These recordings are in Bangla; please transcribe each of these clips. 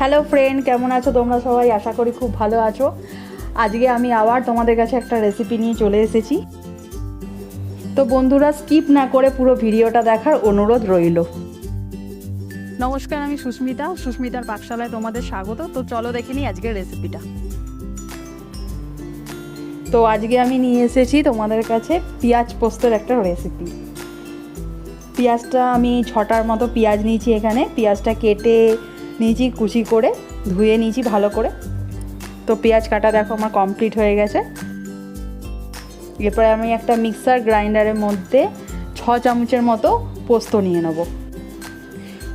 হ্যালো ফ্রেন্ড, কেমন আছো তোমরা সবাই? আশা করি খুব ভালো আছো। আজকে আমি আবার তোমাদের কাছে একটা রেসিপি নিয়ে চলে এসেছি। তো বন্ধুরা, স্কিপ না করে পুরো ভিডিওটা দেখার অনুরোধ রইল। নমস্কার, আমি সুস্মিতার পাকশালায় তোমাদের স্বাগত। তো চলো দেখে নিই আজকের রেসিপিটা। তো আজকে আমি নিয়ে এসেছি তোমাদের কাছে পেঁয়াজ পোস্তর একটা রেসিপি। পেঁয়াজটা আমি 6টার মতো পেঁয়াজ নিয়েছি। এখানে পেঁয়াজটা কেটে নিয়েছি, কুচি করে ধুয়ে নিয়েছি ভালো করে। তো পেঁয়াজ কাটা দেখো আমার কমপ্লিট হয়ে গেছে। এরপরে আমি একটা মিক্সার গ্রাইন্ডারের মধ্যে 6 চামচের মতো পোস্ত নিয়ে নেব।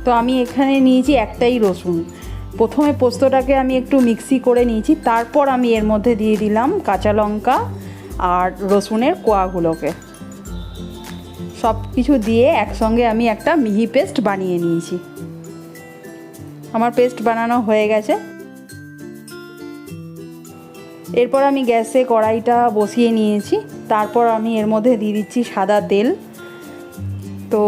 তো আমি এখানে নিয়েছি একটাই রসুন। প্রথমে পোস্তটাকে আমি একটু মিক্সি করে নিয়েছি, তারপর আমি এর মধ্যে দিয়ে দিলাম কাঁচা লঙ্কা আর রসুনের কোয়াগুলোকে। সব কিছু দিয়ে একসঙ্গে আমি একটা মিহি পেস্ট বানিয়ে নিয়েছি। আমার পেস্ট বানানো হয়ে গেছে। এরপর আমি গ্যাসে কড়াইটা বসিয়ে নিয়েছি। তারপর আমি এর মধ্যে দিয়ে দিচ্ছি সাদা তেল। তো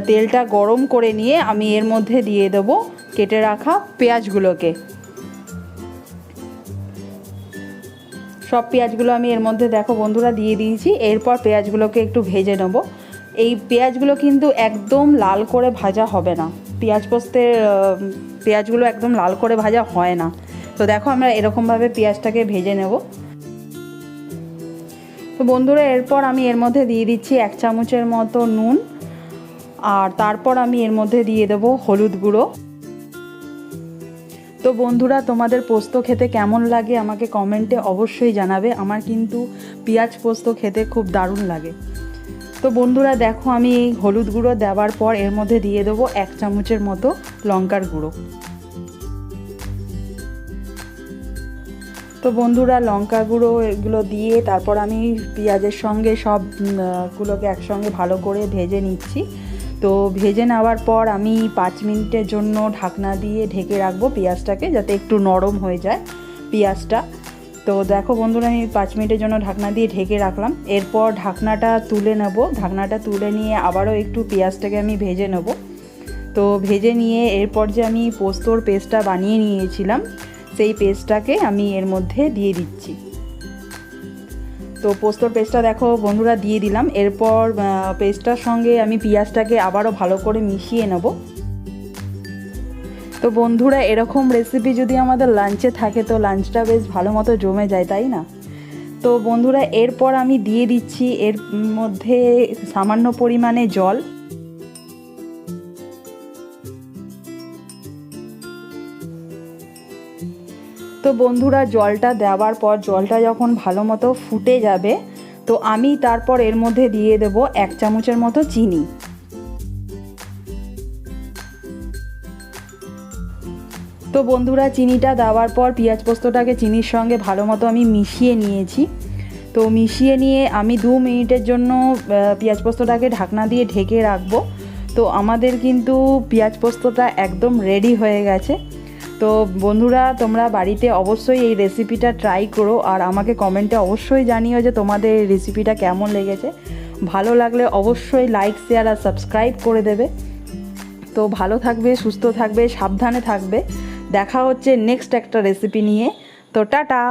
তেলটা গরম করে নিয়ে আমি এর মধ্যে দিয়ে দেব কেটে রাখা পেঁয়াজগুলোকে। সব পেঁয়াজগুলো আমি এর মধ্যে দেখো বন্ধুরা দিয়ে দিয়েছি। এরপর পেঁয়াজগুলোকে একটু ভেজে নেব। এই পেঁয়াজগুলো কিন্তু একদম লাল করে ভাজা হবে না। পেঁয়াজ পোস্তের পেঁয়াজগুলো একদম লাল করে ভাজা হয় না। তো দেখো আমরা এরকমভাবে পেঁয়াজটাকে ভেজে নেব। তো বন্ধুরা, এরপর আমি এর মধ্যে দিয়ে দিচ্ছি 1 চামচের মতো নুন। আর তারপর আমি এর মধ্যে দিয়ে দেব হলুদ গুঁড়ো। তো বন্ধুরা, তোমাদের পোস্ত খেতে কেমন লাগে আমাকে কমেন্টে অবশ্যই জানাবে। আমার কিন্তু পেঁয়াজ পোস্ত খেতে খুব দারুণ লাগে। তো বন্ধুরা দেখো, আমি এই হলুদ গুঁড়ো দেওয়ার পর এর মধ্যে দিয়ে দেবো 1 চামচের মতো লঙ্কার গুঁড়ো। তো বন্ধুরা, লঙ্কা গুঁড়ো এগুলো দিয়ে তারপর আমি পেঁয়াজের সঙ্গে সবগুলোকে একসঙ্গে ভালো করে ভেজে নিচ্ছি। তো ভেজে নেওয়ার পর আমি 5 মিনিটের জন্য ঢাকনা দিয়ে ঢেকে রাখবো পেঁয়াজটাকে, যাতে একটু নরম হয়ে যায় পেঁয়াজটা। তো দেখো বন্ধুরা, আমি 5 মিনিটের জন্য ঢাকনা দিয়ে ঢেকে রাখলাম। এরপর ঢাকনাটা তুলে নেব। ঢাকনাটা তুলে নিয়ে আবারও একটু পেঁয়াজটাকে আমি ভেজে নেব। তো ভেজে নিয়ে এরপর যে আমি পোস্তর পেস্টটা বানিয়ে নিয়েছিলাম, সেই পেস্টটাকে আমি এর মধ্যে দিয়ে দিচ্ছি। তো পোস্তর পেস্টটা দেখো বন্ধুরা দিয়ে দিলাম। এরপর পেস্টটার সঙ্গে আমি পেঁয়াজটাকে আবারও ভালো করে মিশিয়ে নেব। তো বন্ধুরা, এরকম রেসিপি যদি আমাদের লাঞ্চে থাকে তো লাঞ্চটা বেশ ভালো মতো জমে যায়, তাই না? তো বন্ধুরা, এরপর আমি দিয়ে দিচ্ছি এর মধ্যে সামান্য পরিমাণে জল। তো বন্ধুরা, জলটা দেওয়ার পর জলটা যখন ভালো মতো ফুটে যাবে, তো আমি তারপর এর মধ্যে দিয়ে দেব 1 চামচের মতো চিনি। তো বন্ধুরা, চিনিটা দেওয়ার পর পেঁয়াজ পোস্তটাকে চিনির সঙ্গে ভালো মতো আমি মিশিয়ে নিয়েছি। তো মিশিয়ে নিয়ে আমি 2 মিনিটের জন্য পেঁয়াজ পোস্তটাকে ঢাকনা দিয়ে ঢেকে রাখবো। তো আমাদের কিন্তু পেঁয়াজ পোস্তটা একদম রেডি হয়ে গেছে। তো বন্ধুরা, তোমরা বাড়িতে অবশ্যই এই রেসিপিটা ট্রাই করো আর আমাকে কমেন্টে অবশ্যই জানিও যে তোমাদের এই রেসিপিটা কেমন লেগেছে। ভালো লাগলে অবশ্যই লাইক, শেয়ার আর সাবস্ক্রাইব করে দেবে। তো ভালো থাকবে, সুস্থ থাকবে, সাবধানে থাকবে। দেখা হচ্ছে নেক্সট একটা রেসিপি নিয়ে। তো টাটা।